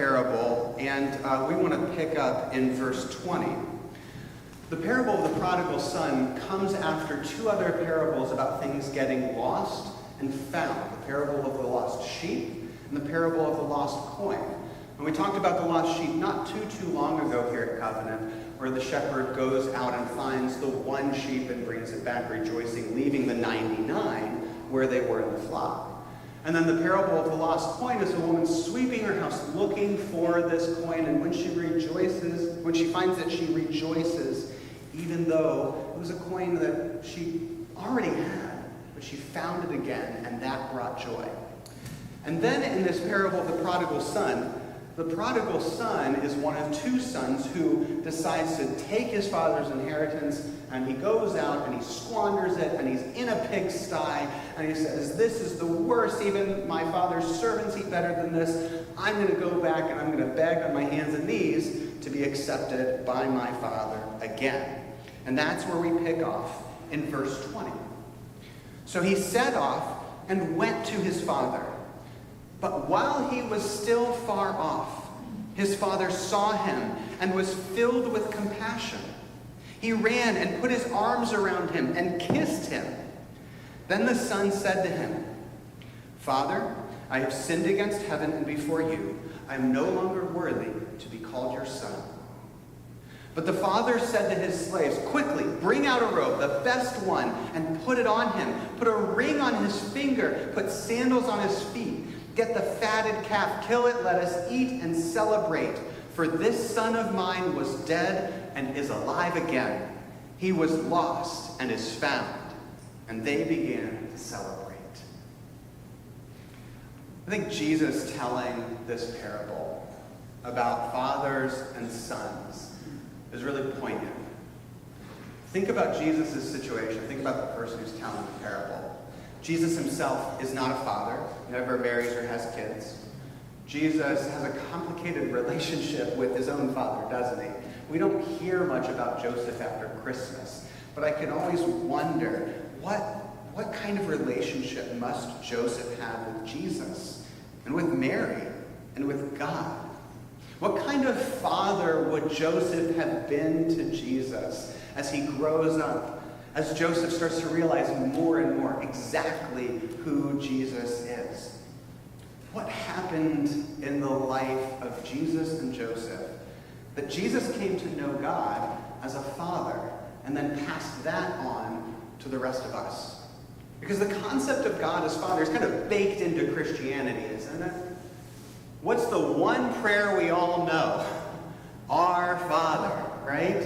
parable, and we want to pick up in verse 20. The parable of the prodigal son comes after two other parables about things getting lost and found. The parable of the lost sheep and the parable of the lost coin. And we talked about the lost sheep not too long ago here at Covenant, where the shepherd goes out and finds the one sheep and brings it back rejoicing, leaving the 99 where they were in the flock. And then the parable of the lost coin is a woman sweeping her house looking for this coin, and when she finds it, she rejoices, even though it was a coin that she already had, but she found it again, and that brought joy. And then in this parable of the prodigal son is one of two sons who decides to take his father's inheritance, and he goes out and he squanders it, and he's in a pigsty, and he says, "This is the worst, even my father's servants eat better than this. I'm going to go back and I'm going to beg on my hands and knees to be accepted by my father again." And that's where we pick off in verse 20. "So he set off and went to his father. But while he was still far off, his father saw him and was filled with compassion. He ran and put his arms around him and kissed him. Then the son said to him, 'Father, I have sinned against heaven and before you. I am no longer worthy to be called your son.' But the father said to his slaves, 'Quickly, bring out a robe, the best one, and put it on him. Put a ring on his finger, put sandals on his feet. Get the fatted calf, kill it, let us eat and celebrate. For this son of mine was dead and is alive again. He was lost and is found.' And they began to celebrate." I think Jesus telling this parable about fathers and sons is really poignant. Think about Jesus' situation. Think about the person who's telling the parable. Jesus himself is not a father, never marries or has kids. Jesus has a complicated relationship with his own father, doesn't he? We don't hear much about Joseph after Christmas, but I can always wonder, what kind of relationship must Joseph have with Jesus and with Mary and with God? What kind of father would Joseph have been to Jesus as he grows up? As Joseph starts to realize more and more exactly who Jesus is. What happened in the life of Jesus and Joseph that Jesus came to know God as a father and then passed that on to the rest of us? Because the concept of God as Father is kind of baked into Christianity, isn't it? What's the one prayer we all know? Our Father, right?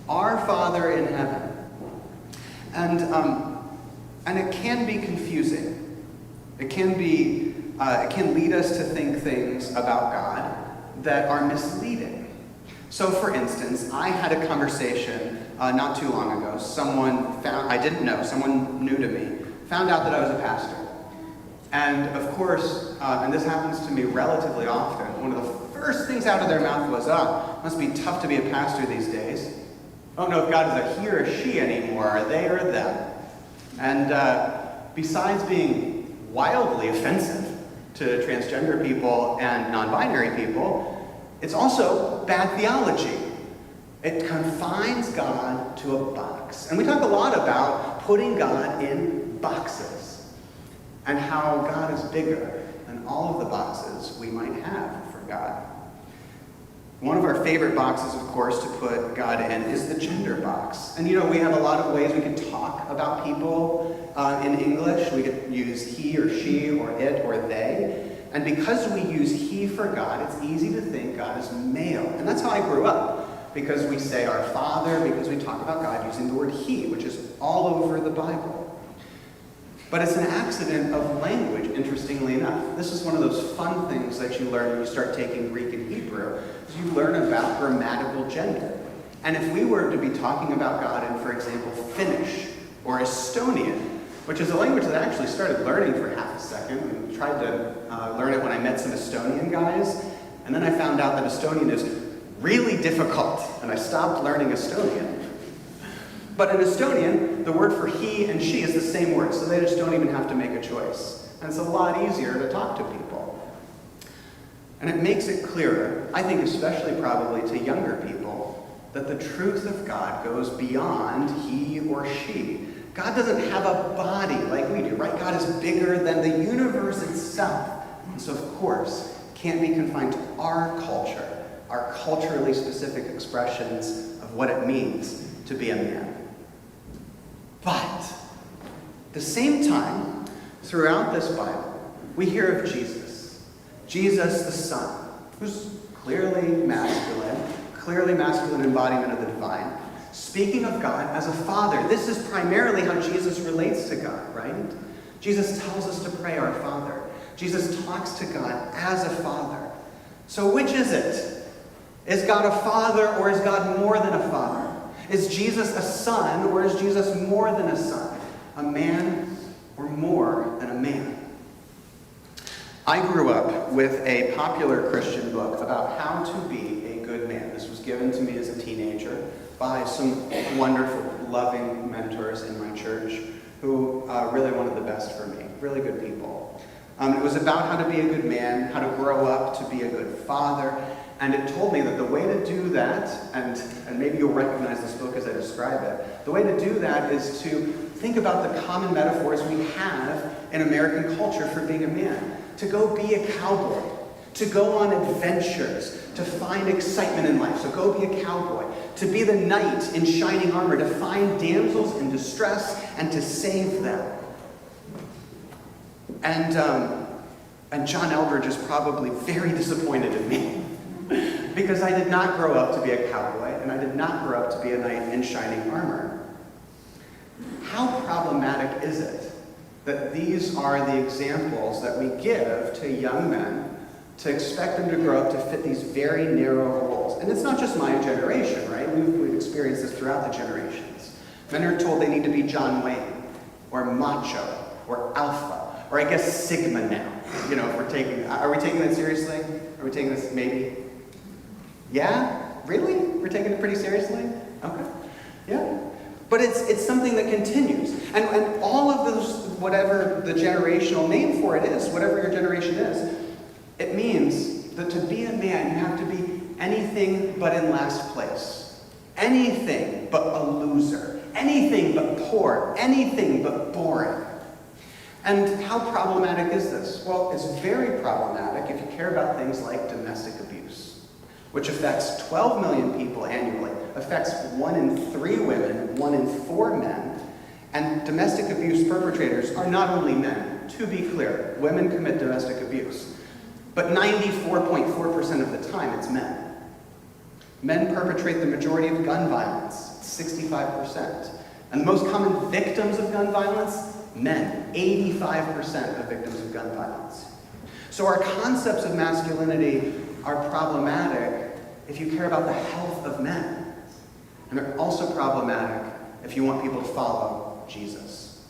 Our Father in heaven. And it can be confusing. It can lead us to think things about God that are misleading. So, for instance, I had a conversation not too long ago. Someone new to me, found out that I was a pastor. And of course, and this happens to me relatively often, one of the first things out of their mouth was, must be tough to be a pastor these days. I don't know if God is a he or a she anymore, are they or them? And besides being wildly offensive to transgender people and non-binary people, it's also bad theology. It confines God to a box. And we talk a lot about putting God in boxes and how God is bigger than all of the boxes we might have for God. One of our favorite boxes, of course, to put God in is the gender box. And we have a lot of ways we can talk about people in English. We could use he or she or it or they. And because we use he for God, it's easy to think God is male. And that's how I grew up. Because we say our Father, because we talk about God using the word he, which is all over the Bible. But it's an accident of language, interestingly enough. This is one of those fun things that you learn when you start taking Greek and Hebrew, is you learn about grammatical gender. And if we were to be talking about God in, for example, Finnish or Estonian, which is a language that I actually started learning for half a second, and tried to learn it when I met some Estonian guys, and then I found out that Estonian is really difficult, and I stopped learning Estonian. But in Estonian, the word for he and she is the same word, so they just don't even have to make a choice. And it's a lot easier to talk to people. And it makes it clearer, I think especially probably to younger people, that the truth of God goes beyond he or she. God doesn't have a body like we do, right? God is bigger than the universe itself. And so, of course, can't be confined to our culture, our culturally specific expressions of what it means to be a man. But at the same time, throughout this Bible, we hear of Jesus the Son, who's clearly masculine embodiment of the divine, speaking of God as a father. This is primarily how Jesus relates to God, right? Jesus tells us to pray our Father. Jesus talks to God as a father. So which is it? Is God a father, or is God more than a father? Is Jesus a son, or is Jesus more than a son? A man, or more than a man? I grew up with a popular Christian book about how to be a good man. This was given to me as a teenager by some wonderful, loving mentors in my church who really wanted the best for me, really good people. It was about how to be a good man, how to grow up to be a good father, and it told me that the way to do that, and maybe you'll recognize this book as I describe it, the way to do that is to think about the common metaphors we have in American culture for being a man. To go be a cowboy, to go on adventures, to find excitement in life. So go be a cowboy. To be the knight in shining armor, to find damsels in distress and to save them. And John Eldredge is probably very disappointed in me because I did not grow up to be a cowboy and I did not grow up to be a knight in shining armor. How problematic is it that these are the examples that we give to young men to expect them to grow up to fit these very narrow roles? And it's not just my generation, right? We've experienced this throughout the generations. Men are told they need to be John Wayne, or macho, or alpha, or I guess Sigma now. You know, if are we taking that seriously? Are we taking this maybe? Yeah? Really? We're taking it pretty seriously? Okay. Yeah. But it's something that continues. And all of those, whatever the generational name for it is, whatever your generation is, it means that to be a man, you have to be anything but in last place. Anything but a loser. Anything but poor. Anything but boring. And how problematic is this? Well, it's very problematic if you care about things like domestic abuse, which affects 12 million people annually, affects 1 in 3 women, 1 in 4 men, and domestic abuse perpetrators are not only men. To be clear, women commit domestic abuse, but 94.4% of the time it's men. Men perpetrate the majority of gun violence, 65%. And the most common victims of gun violence, men. 85% of victims of gun violence. So our concepts of masculinity are problematic if you care about the health of men. And they're also problematic if you want people to follow Jesus.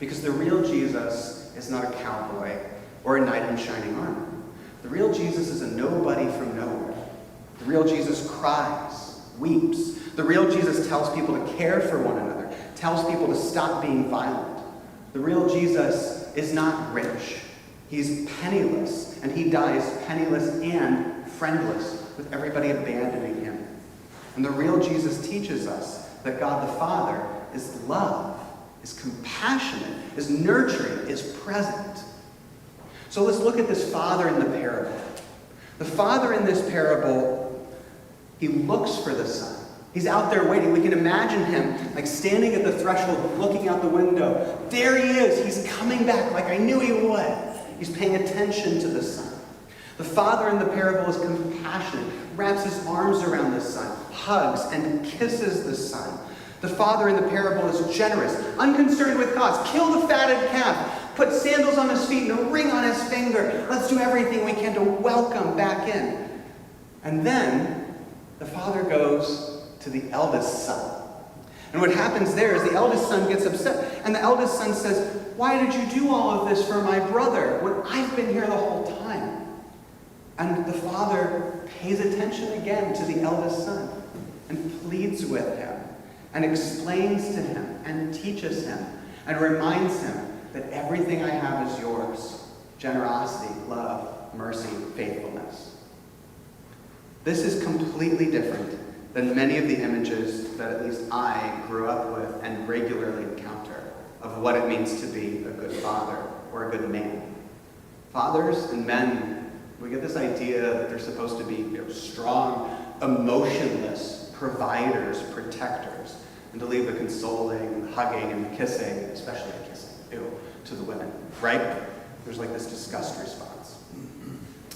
Because the real Jesus is not a cowboy or a knight in shining armor. The real Jesus is a nobody from nowhere. The real Jesus cries, weeps. The real Jesus tells people to care for one another, tells people to stop being violent. The real Jesus is not rich. He's penniless, and he dies penniless and friendless, with everybody abandoning him. And the real Jesus teaches us that God the Father is love, is compassionate, is nurturing, is present. So let's look at this father in the parable. The father in this parable, he looks for the son. He's out there waiting. We can imagine him like standing at the threshold, looking out the window. There he is. He's coming back like I knew he would. He's paying attention to the son. The father in the parable is compassionate, wraps his arms around the son, hugs and kisses the son. The father in the parable is generous, unconcerned with cost. Kill the fatted calf, put sandals on his feet and a ring on his finger. Let's do everything we can to welcome back in. And then the father goes to the eldest son. And what happens there is the eldest son gets upset. And the eldest son says, "Why did you do all of this for my brother when I've been here the whole time?" And the father pays attention again to the eldest son and pleads with him and explains to him and teaches him and reminds him that everything I have is yours. Generosity, love, mercy, faithfulness. This is completely different than many of the images that at least I grew up with and regularly encounter of what it means to be a good father or a good man. Fathers and men, we get this idea that they're supposed to be strong, emotionless providers, protectors, and to leave the consoling, the hugging, and the kissing, especially the kissing, to the women, right? There's like this disgust response.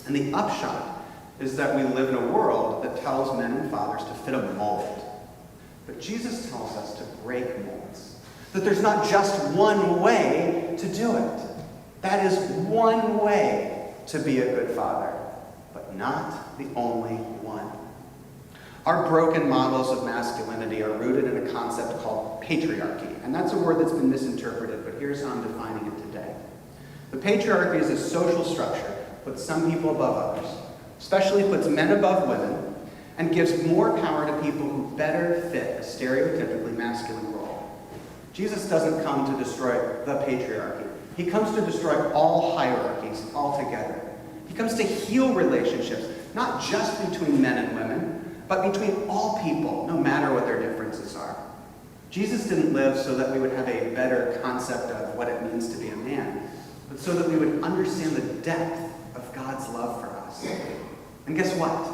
And the upshot is that we live in a world that tells men and fathers to fit a mold. But Jesus tells us to break molds. That there's not just one way to do it. That is one way to be a good father, but not the only one. Our broken models of masculinity are rooted in a concept called patriarchy. And that's a word that's been misinterpreted, but here's how I'm defining it today. The patriarchy is a social structure that puts some people above others, especially puts men above women, and gives more power to people who better fit a stereotypically masculine role. Jesus doesn't come to destroy the patriarchy. He comes to destroy all hierarchies altogether. He comes to heal relationships, not just between men and women, but between all people, no matter what their differences are. Jesus didn't live so that we would have a better concept of what it means to be a man, but so that we would understand the depth of God's love for us. And guess what?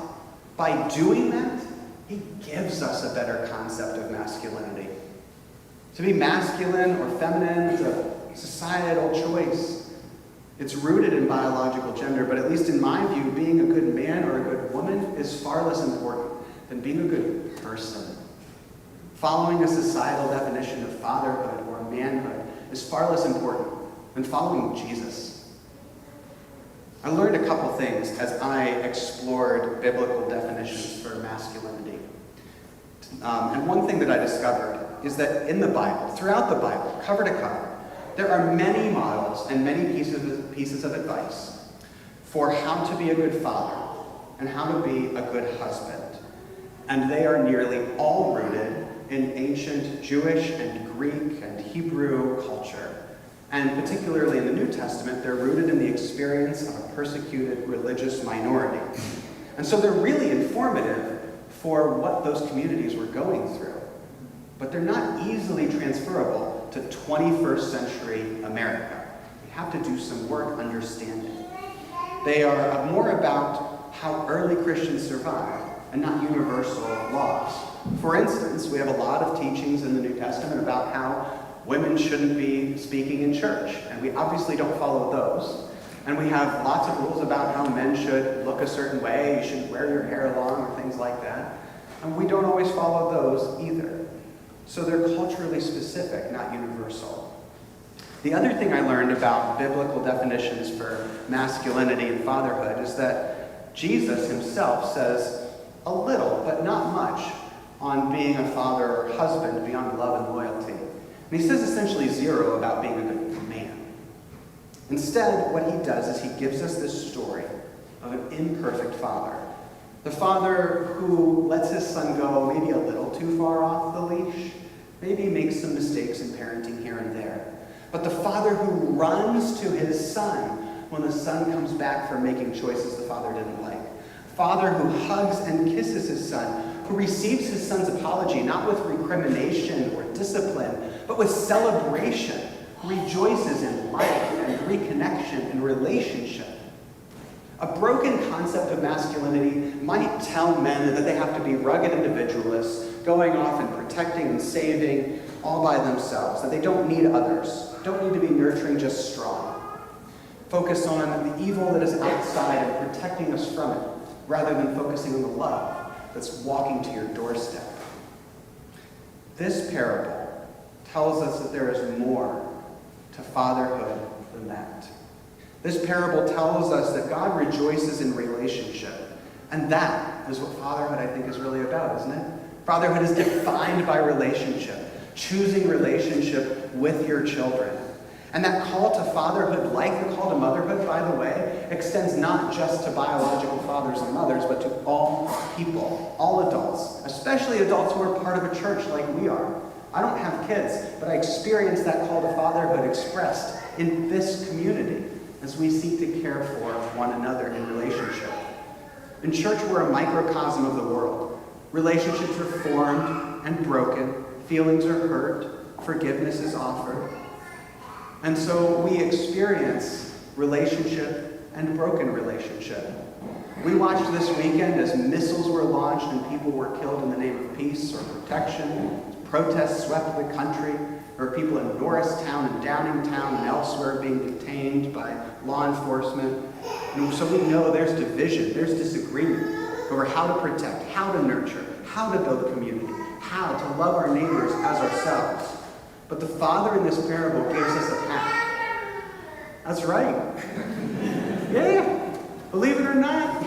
By doing that, he gives us a better concept of masculinity. To be masculine or feminine is a societal choice. It's rooted in biological gender, but at least in my view, being a good man or a good woman is far less important than being a good person. Following a societal definition of fatherhood or manhood is far less important than following Jesus. I learned a couple things as I explored biblical definitions for masculinity. And one thing that I discovered is that in the Bible, throughout the Bible, cover to cover, there are many models and many pieces of advice for how to be a good father and how to be a good husband. And they are nearly all rooted in ancient Jewish and Greek and Hebrew culture. And particularly in the New Testament, they're rooted in the experience of a persecuted religious minority. And so they're really informative for what those communities were going through. But they're not easily transferable to 21st century America. We have to do some work understanding. They are more about how early Christians survived and not universal laws. For instance, we have a lot of teachings in the New Testament about how women shouldn't be speaking in church, and we obviously don't follow those. And we have lots of rules about how men should look a certain way, you shouldn't wear your hair long, or things like that. And we don't always follow those either. So they're culturally specific, not universal. The other thing I learned about biblical definitions for masculinity and fatherhood is that Jesus himself says a little, but not much, on being a father or husband beyond love and loyalty. And he says essentially zero about being a good man. Instead, what he does is he gives us this story of an imperfect father. The father who lets his son go maybe a little too far off the leash, maybe makes some mistakes in parenting here and there. But the father who runs to his son when the son comes back for making choices the father didn't like. Father who hugs and kisses his son, who receives his son's apology not with recrimination or discipline, but with celebration, who rejoices in life and reconnection and relationship. A broken concept of masculinity might tell men that they have to be rugged individualists, going off and protecting and saving all by themselves, that they don't need others, don't need to be nurturing, just strong. Focus on the evil that is outside and protecting us from it, rather than focusing on the love that's walking to your doorstep. This parable tells us that there is more to fatherhood than that. This parable tells us that God rejoices in relationship. And that is what fatherhood, I think, is really about, isn't it? Fatherhood is defined by relationship, choosing relationship with your children. And that call to fatherhood, like the call to motherhood, by the way, extends not just to biological fathers and mothers, but to all people, all adults, especially adults who are part of a church like we are. I don't have kids, but I experience that call to fatherhood expressed in this community. as we seek to care for one another in relationship. In church, we're a microcosm of the world. Relationships are formed and broken. Feelings are hurt. Forgiveness is offered. And so we experience relationship and broken relationship. We watched this weekend as missiles were launched and people were killed in the name of peace or protection. Protests swept the country. There were people in Norristown and Downingtown and elsewhere being detained by law enforcement. And so we know there's division, there's disagreement over how to protect, how to nurture, how to build a community, how to love our neighbors as ourselves. But the Father in this parable gives us a path. That's right. Yeah, believe it or not.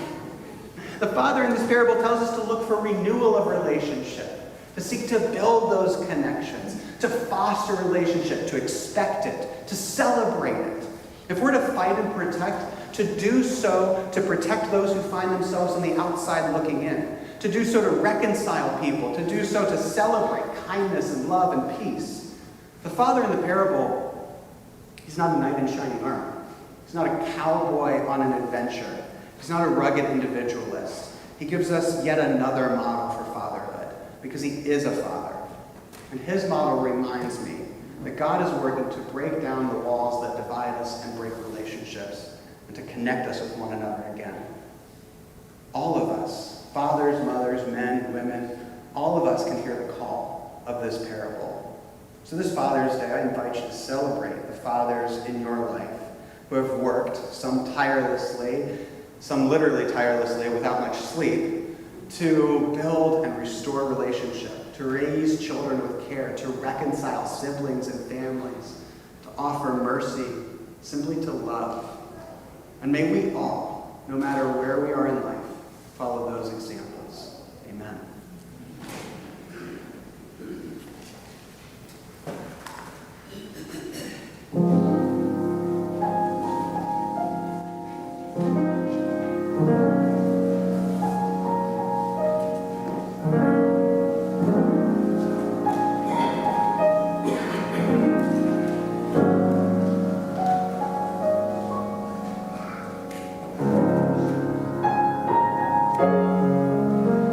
The Father in this parable tells us to look for renewal of relationship, to seek to build those connections, to foster relationship, to expect it, to celebrate it. If we're to fight and protect, to do so to protect those who find themselves on the outside looking in, to do so to reconcile people, to do so to celebrate kindness and love and peace. The Father in the parable, he's not a knight in shining armor. He's not a cowboy on an adventure. He's not a rugged individualist. He gives us yet another model for fatherhood, because he is a father. And his model reminds me that God is working to break down the walls that divide us and break relationships, and to connect us with one another again. All of us, fathers, mothers, men, women, all of us can hear the call of this parable. So this Father's Day, I invite you to celebrate the fathers in your life who have worked, some tirelessly, some literally tirelessly without much sleep, to build and restore relationship, to raise children with care, to reconcile siblings and families, to offer mercy, simply to love. And may we all, no matter where we are in life, follow those examples. Amen.